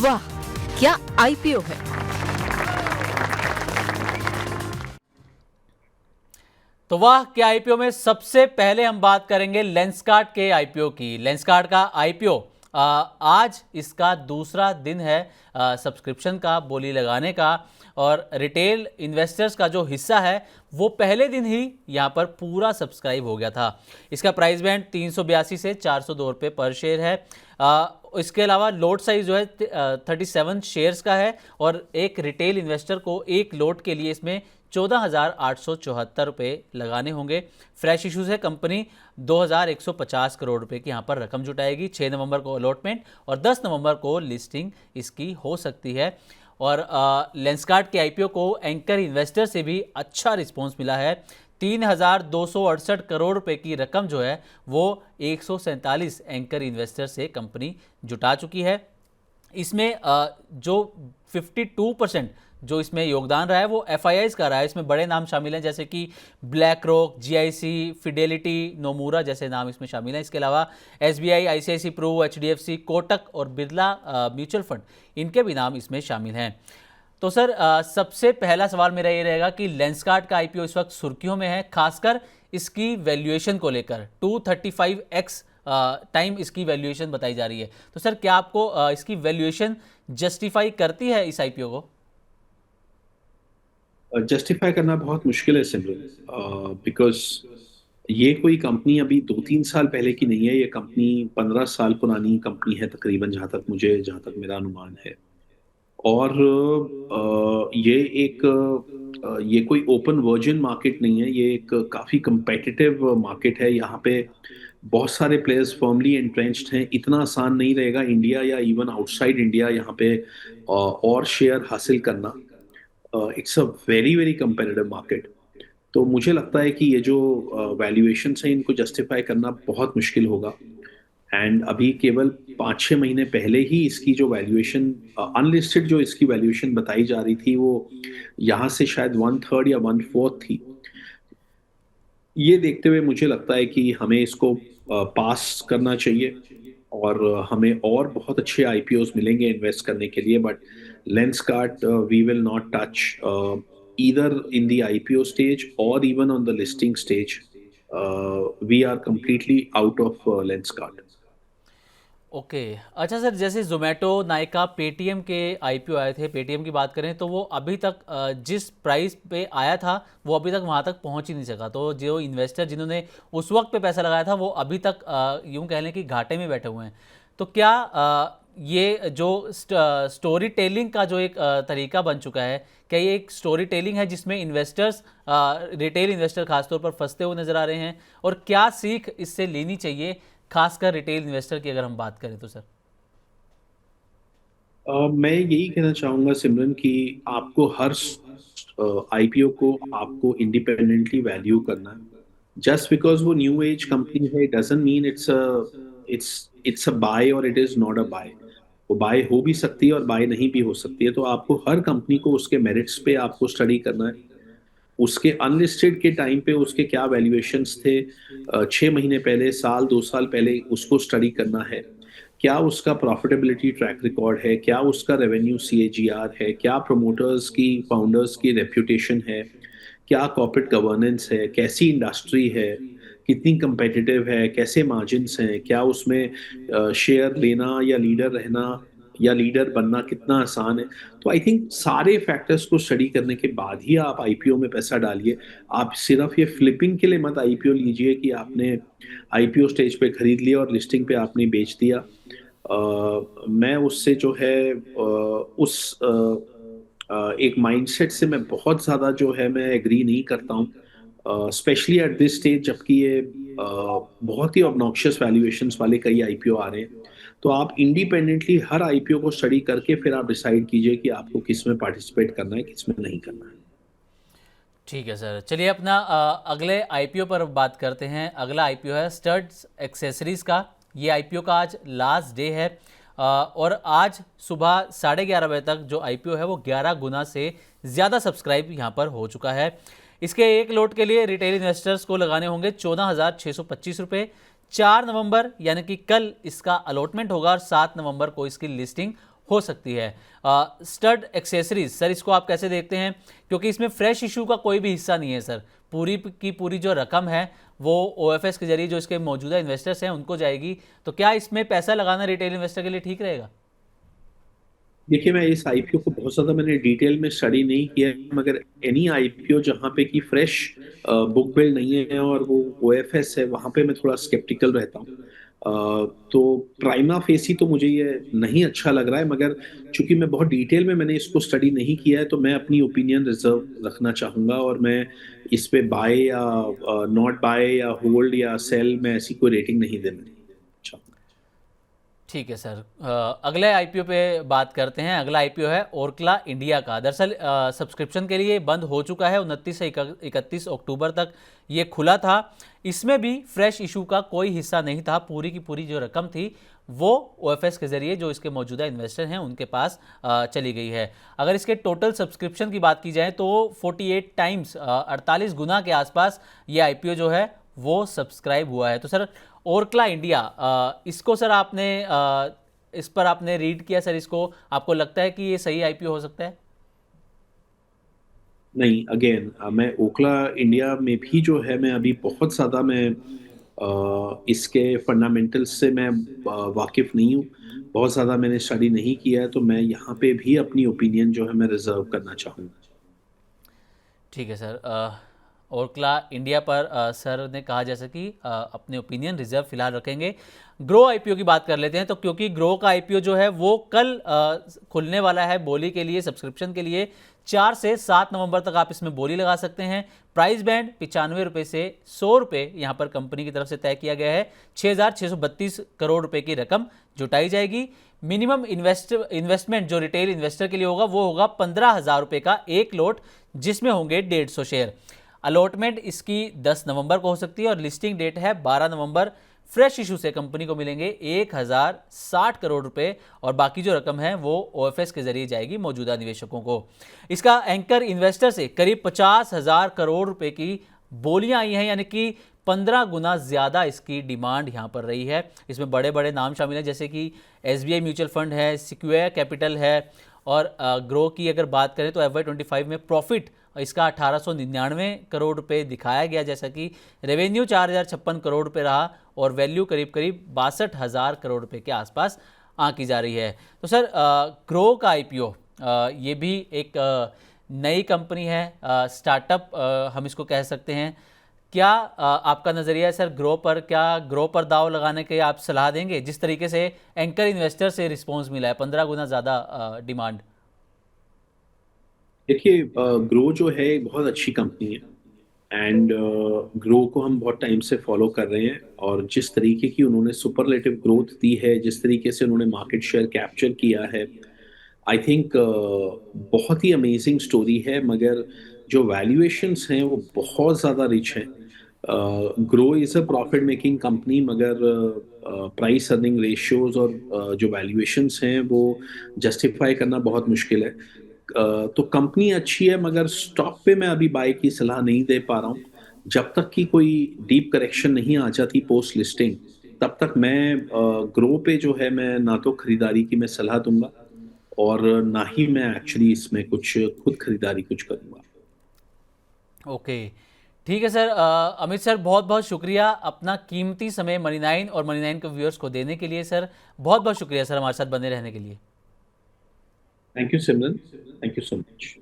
वाह क्या आईपीओ है। तो वाह क्या आईपीओ में सबसे पहले हम बात करेंगे लेंसकार्ट के आईपीओ की। लेंसकार्ट का आईपीओ आज इसका दूसरा दिन है सब्सक्रिप्शन का, बोली लगाने का, और रिटेल इन्वेस्टर्स का जो हिस्सा है वो पहले दिन ही यहाँ पर पूरा सब्सक्राइब हो गया था। इसका प्राइस बैंड 382 से 402 रुपये पर शेयर है। इसके अलावा लोट साइज जो है 37 शेयर्स का है और एक रिटेल इन्वेस्टर को एक लोट के लिए इसमें 14,874 रुपये लगाने होंगे। फ्रेश इशूज़ है, कंपनी 2,150 करोड़ रुपए की यहाँ पर रकम जुटाएगी। 6 नवंबर को अलॉटमेंट और 10 नवंबर को लिस्टिंग इसकी हो सकती है। और लेंसकार्ट के आईपीओ को एंकर इन्वेस्टर से भी अच्छा रिस्पॉन्स मिला है। 3,268 करोड़ रुपए की रकम जो है वो 147 एंकर इन्वेस्टर से कंपनी जुटा चुकी है। इसमें जो 52% जो इसमें योगदान रहा है वो एफआईआईज का रहा है। इसमें बड़े नाम शामिल हैं जैसे कि BlackRock, GIC, Fidelity, Nomura जैसे नाम इसमें शामिल हैं। इसके अलावा SBI, ICICI Pru, HDFC, Kotak और बिरला म्यूचुअल फंड, इनके भी नाम इसमें शामिल हैं। तो सर सबसे पहला सवाल मेरा ये रहेगा कि लेंसकार्ट का आईपीओ इस वक्त सुर्खियों में है, खासकर इसकी वैल्यूएशन को लेकर। 235x टाइम इसकी वैल्यूएशन बताई जा रही है। तो सर क्या आपको इसकी वैल्यूएशन जस्टिफाई करती है इस आईपीओ को? जस्टिफाई करना बहुत मुश्किल है सिमरन, बिकॉज ये कोई कंपनी अभी 2-3 साल पहले की नहीं है। ये कंपनी 15 साल पुरानी कंपनी है तकरीबन, जहाँ तक मेरा अनुमान है। और ये कोई ओपन वर्जिन मार्केट नहीं है, ये एक काफ़ी competitive मार्केट है। यहाँ पे बहुत सारे प्लेयर्स फर्मली एंट्रेंच्ड हैं। इतना आसान नहीं रहेगा इंडिया या इवन आउटसाइड इंडिया यहाँ पे और शेयर हासिल करना। It's a very very competitive market. तो मुझे लगता है कि ये जो वैल्यूएशन है इनको जस्टिफाई करना बहुत मुश्किल होगा। एंड अभी केवल 5-6 महीने पहले ही इसकी जो वैल्यूएशन अनलिस्टेड जो इसकी वैल्यूएशन बताई जा रही थी वो यहाँ से शायद 1/3 या 1/4 थी। ये देखते हुए मुझे लगता है कि हमें इसको पास करना चाहिए और हमें और बहुत अच्छे आईपीओस मिलेंगे इन्वेस्ट करने के लिए। But Lenskart we will not touch either in the IPO stage और even on the listing stage. We are completely out of Lenskart. Okay अच्छा सर, जैसे जोमेटो, नायका, पेटीएम के आईपीओ आए थे, पेटीएम की बात करें तो वो अभी तक जिस प्राइस पे आया था वो अभी तक वहाँ तक पहुँच ही नहीं सका। तो जो इन्वेस्टर जिन्होंने उस वक्त पे पैसा लगाया था वो अभी तक यूँ कह लें कि घाटे में बैठे हुए हैं। तो क्या ये जो स्टोरी टेलिंग का जो एक तरीका बन चुका है, क्या ये एक स्टोरी टेलिंग है जिसमें इन्वेस्टर्स, रिटेल इन्वेस्टर खासतौर पर फंसते हुए नजर आ रहे हैं? और क्या सीख इससे लेनी चाहिए खासकर रिटेल इन्वेस्टर की अगर हम बात करें तो सर? मैं यही कहना चाहूंगा सिमरन कि आपको हर आईपीओ को आपको इंडिपेंडेंटली वैल्यू करना है। जस्ट बिकॉज वो न्यू एज कंपनी है doesn't mean it's a buy or it is not a buy. वो बाय हो भी सकती है और बाय नहीं भी हो सकती है। तो आपको हर कंपनी को उसके मेरिट्स पे आपको स्टडी करना है। उसके अनलिस्टेड के टाइम पे उसके क्या वैल्यूएशंस थे 6 महीने पहले, साल 2 साल पहले, उसको स्टडी करना है। क्या उसका प्रॉफिटेबिलिटी ट्रैक रिकॉर्ड है, क्या उसका रेवेन्यू सीएजीआर है, क्या प्रमोटर्स की, फाउंडर्स की रेप्यूटेशन है, क्या कॉर्पोरेट गवर्नेंस है, कैसी इंडस्ट्री है, कितनी कंपेटिटिव है, कैसे मार्जिन्स हैं, क्या उसमें शेयर लेना या लीडर रहना या लीडर बनना कितना आसान है। तो आई थिंक सारे फैक्टर्स को स्टडी करने के बाद ही आप आईपीओ में पैसा डालिए। आप सिर्फ ये फ्लिपिंग के लिए मत आईपीओ लीजिए कि आपने आईपीओ स्टेज पे खरीद लिया और लिस्टिंग पे आपने बेच दिया। मैं उससे जो है एक माइंडसेट से मैं बहुत ज़्यादा जो है मैं एग्री नहीं करता हूँ, स्पेशली एट दिस स्टेज, जबकि ये बहुत ही ऑब्नॉक्शियस वैल्यूएशंस वाले कई आईपीओ आ रहे हैं। तो आप इंडिपेंडेंटली हर आईपीओ को स्टडी करके फिर आप डिसाइड कीजिए कि आपको किस में पार्टिसिपेट करना है, किस में नहीं करना है। ठीक है सर, चलिए अपना अगले आईपीओ पर बात करते हैं। अगला आईपीओ है स्टड्स एक्सेसरीज का। ये आईपीओ का आज लास्ट डे है और आज सुबह 11:30 बजे तक जो आईपीओ है वो 11 गुना से ज़्यादा सब्सक्राइब यहाँ पर हो चुका है। इसके एक लोट के लिए रिटेल इन्वेस्टर्स को लगाने होंगे 14,625 रुपये। 4 नवंबर यानी कि कल इसका अलॉटमेंट होगा और 7 नवंबर को इसकी लिस्टिंग हो सकती है। स्टड एक्सेसरीज सर, इसको आप कैसे देखते हैं, क्योंकि इसमें फ्रेश इशू का कोई भी हिस्सा नहीं है सर, पूरी की पूरी जो रकम है वो ओएफएस के जरिए जो इसके मौजूदा इन्वेस्टर्स हैं उनको जाएगी, तो क्या इसमें पैसा लगाना रिटेल इन्वेस्टर के लिए ठीक रहेगा? देखिए, मैं इस आईपीओ को बहुत ज्यादा मैंने डिटेल में स्टडी नहीं किया है, मगर एनी आईपीओ जहाँ पे कि फ्रेश बुक बिल्ड नहीं है और वो ओएफएस है, वहां पे मैं थोड़ा स्केप्टिकल रहता हूँ। तो प्राइमा फेसी तो मुझे ये नहीं अच्छा लग रहा है, मगर चूंकि मैं बहुत डिटेल में मैंने इसको स्टडी नहीं किया है, तो मैं अपनी ओपिनियन रिजर्व रखना चाहूंगा, और मैं इस पे बाय या नॉट बाय या होल्ड या सेल में ऐसी कोई रेटिंग नहीं देना चाहूंगा। ठीक है सर, अगले आईपीओ पे बात करते हैं। अगला आईपीओ है ओरकला इंडिया का। दरअसल सब्सक्रिप्शन के लिए बंद हो चुका है, 29 से 31 अक्टूबर तक ये खुला था। इसमें भी फ्रेश इशू का कोई हिस्सा नहीं था, पूरी की पूरी जो रकम थी वो ओएफएस के जरिए जो इसके मौजूदा इन्वेस्टर हैं उनके पास चली गई है। अगर इसके टोटल सब्सक्रिप्शन की बात की जाए तो 48 टाइम्स 48 गुना के आसपास ये आईपीओ जो है वो सब्सक्राइब हुआ है। तो सर ओरकला इंडिया, इसको सर आपने इस पर आपने रीड किया सर, इसको आपको लगता है कि ये सही आईपीओ हो सकता है? नहीं, अगेन मैं ओखला इंडिया में भी जो है, मैं अभी बहुत ज़्यादा मैं इसके फंडामेंटल्स से मैं वाकिफ नहीं हूँ, बहुत ज़्यादा मैंने स्टडी नहीं किया है, तो मैं यहाँ पे भी अपनी ओपिनियन जो है मैं रिजर्व करना चाहूँगा। ठीक है सर, ओरकला इंडिया पर सर ने कहा जैसा कि अपने ओपिनियन रिजर्व फिलहाल रखेंगे। ग्रो आईपीओ की बात कर लेते हैं, तो क्योंकि ग्रो का आईपीओ जो है वो कल खुलने वाला है बोली के लिए, सब्सक्रिप्शन के लिए 4 से 7 नवंबर तक आप इसमें बोली लगा सकते हैं। प्राइस बैंड 95 रुपये से 100 रुपये यहाँ पर कंपनी की तरफ से तय किया गया है। 6,632 करोड़ रुपए की रकम जुटाई जाएगी। मिनिमम इन्वेस्टमेंट जो रिटेल इन्वेस्टर के लिए होगा वो होगा 15,000 रुपये का एक लोट, जिसमें होंगे 150 शेयर। अलॉटमेंट इसकी 10 नवंबर को हो सकती है और लिस्टिंग डेट है 12 नवंबर। फ्रेश इशू से कंपनी को मिलेंगे 1,060 करोड़ रुपए और बाकी जो रकम है वो ओएफएस के जरिए जाएगी मौजूदा निवेशकों को। इसका एंकर इन्वेस्टर से करीब 50,000 करोड़ रुपए की बोलियां आई हैं, यानी कि 15 गुना ज़्यादा इसकी डिमांड यहाँ पर रही है। इसमें बड़े बड़े नाम शामिल हैं, जैसे कि एसबीआई म्यूचुअल फंड है, सिक्वेयर कैपिटल है, और ग्रो की अगर बात करें तो FY25 में प्रॉफिट इसका 1899 करोड़ रुपए दिखाया गया, जैसा कि रेवेन्यू 4,056 करोड़ रुपए रहा और वैल्यू करीब करीब 62,000 करोड़ रुपए के आसपास आंकी जा रही है। तो सर ग्रो का आईपीओ ये भी एक नई कंपनी है, स्टार्टअप हम इसको कह सकते हैं। क्या आपका नज़रिया है सर ग्रो पर? क्या ग्रो पर दाव लगाने के आप सलाह देंगे, जिस तरीके से एंकर इन्वेस्टर से रिस्पॉन्स मिला है, 15 गुना ज़्यादा डिमांड? देखिए, ग्रो जो है एक बहुत अच्छी कंपनी है, एंड ग्रो को हम बहुत टाइम से फॉलो कर रहे हैं, और जिस तरीके की उन्होंने सुपरलेटिव ग्रोथ दी है, जिस तरीके से उन्होंने मार्केट शेयर कैप्चर किया है, आई थिंक बहुत ही अमेजिंग स्टोरी है। मगर जो वैल्यूएशंस हैं वो बहुत ज़्यादा रिच हैं। Grow is a profit making company, मगर प्राइस अर्निंग रेशियोज और जो वैल्यूएशंस हैं वो जस्टिफाई करना बहुत मुश्किल है। तो कंपनी अच्छी है, मगर स्टॉक पे मैं अभी बाय की सलाह नहीं दे पा रहा हूँ। जब तक कि कोई डीप करेक्शन नहीं आ जाती पोस्ट लिस्टिंग, तब तक मैं ग्रो पे जो है मैं ना तो खरीदारी की मैं सलाह दूंगा, और ना ही मैं एक्चुअली इसमें कुछ खुद खरीदारी कुछ करूंगा। ओके, ठीक है सर। अमित सर, बहुत बहुत शुक्रिया अपना कीमती समय मनी9 और मनी9 के व्यूअर्स को देने के लिए। सर बहुत बहुत शुक्रिया सर हमारे साथ बने रहने के लिए। Thank you Simran, thank you so much.